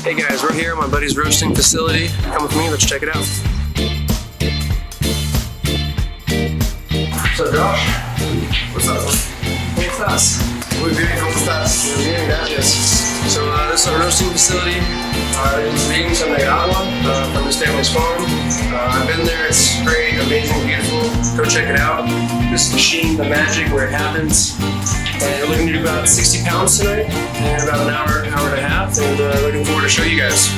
Hey guys, we're here at my buddy's roasting facility. Come with me, let's check it out. What's up, Josh? What's up? Hey, it's us. Muy bien, ¿cómo estás? Bien, gracias. So this is our roasting facility. It's being some agua from his family's farm. I've been there, it's great, amazing, beautiful. Go check it out. This is the Sheen, the magic where it happens. And we're looking to do about 60 pounds tonight in about an hour and a half, and looking forward to show you guys.